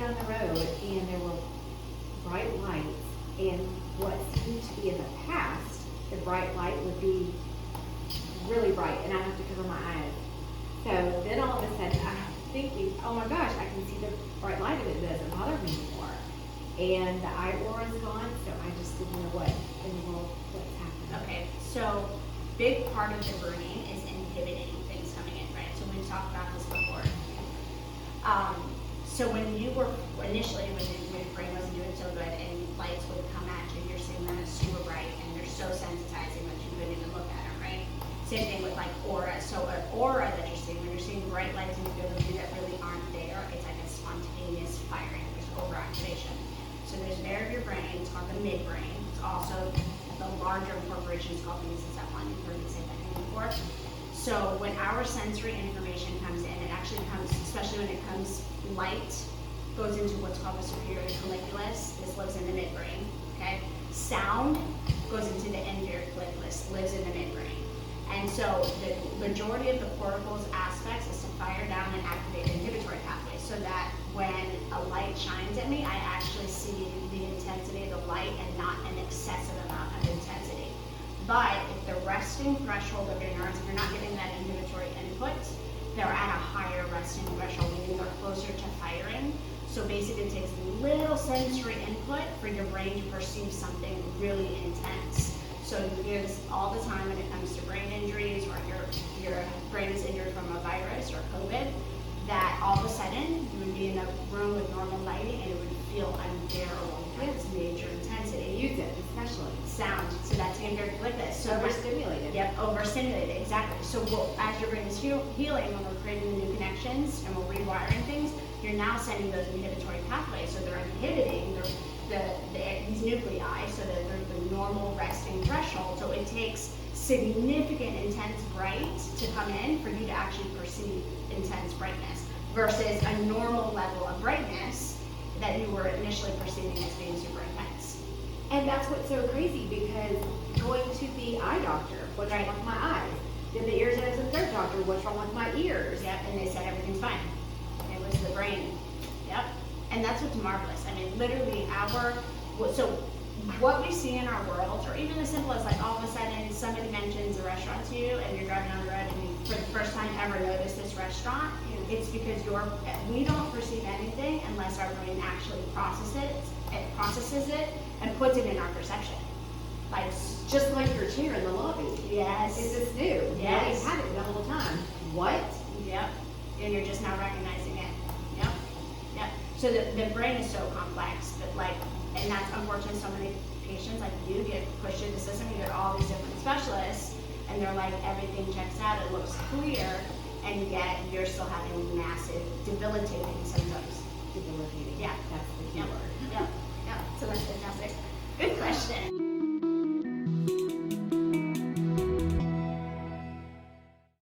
down the road and there were bright lights, and what seemed to be in the past, the bright light would be really bright, and I have to cover my eyes. So then all of a sudden I'm thinking, oh my gosh, I can see the bright light of it. It doesn't bother me anymore. And the eye aura is gone, so I just didn't know what in the world what's happening. Okay, so big part of the brain is inhibiting things coming in, right? So we've talked about this before. So when you were initially, when your brain wasn't doing so good and lights would come at you, you're seeing them as super bright and they're so sensitizing that you couldn't even look at them, right? Same thing with like aura. So an aura that you're seeing, when you're seeing bright lights in the field of view that really aren't there, it's like a spontaneous firing. There's overactivation. So there's an area of your brain, it's called the midbrain. It's also the larger incorporation is called the mesencephalon. You've heard me say that name before. So when our sensory information comes in, it actually comes, especially when it comes light, goes into what's called the superior colliculus. This lives in the midbrain, okay? Sound goes into the inferior colliculus, lives in the midbrain. And so the majority of the cortical's aspects is to fire down and activate the inhibitory pathway so that when a light shines at me, I actually see the intensity of the light and not an excessive amount of intensity. But if the resting threshold of your neurons, if you're not getting that inhibitory input, they're at a higher resting threshold, meaning they're closer to firing. So basically it takes little sensory input for your brain to perceive something really intense. So you hear this all the time when it comes to brain injuries, or your brain is injured from a virus or COVID, that all of a sudden you would be in a room with normal lighting and it would feel unbearable. It's major intensity. Use it, especially. Sound. So that's inferior colliculus. So Overstimulated. Yep, overstimulated, exactly. So as your brain is healing, when we're creating the new connections and we're rewiring things, you're now sending those inhibitory pathways. So they're inhibiting these nuclei so that they're the normal resting threshold. So it takes significant intense bright to come in for you to actually perceive intense brightness versus a normal level of brightness that you were initially perceiving as being super intense. And that's what's so crazy, because going to the eye doctor, what's wrong with my eyes? Then the ears, nose, and throat doctor, what's wrong with my ears? Yep, and they said everything's fine. It was the brain. Yep. And that's what's marvelous. I mean, literally so what we see in our world, or even as simple as like all of a sudden somebody mentions a restaurant to you and you're driving on the road and you for the first time ever notice this restaurant, it's because we don't perceive anything unless our brain actually processes it and puts it in our perception. Like Just like your chair in the lobby. Yes. Is this new? Yes. You've had it the whole time. What? Yep. And you're just now recognizing it. Yep. Yep. So the brain is so complex, but and that's unfortunately so many patients like you get pushed through the system, you get all these different specialists, and they're like, everything checks out, it looks clear, and yet you're still having massive, debilitating symptoms.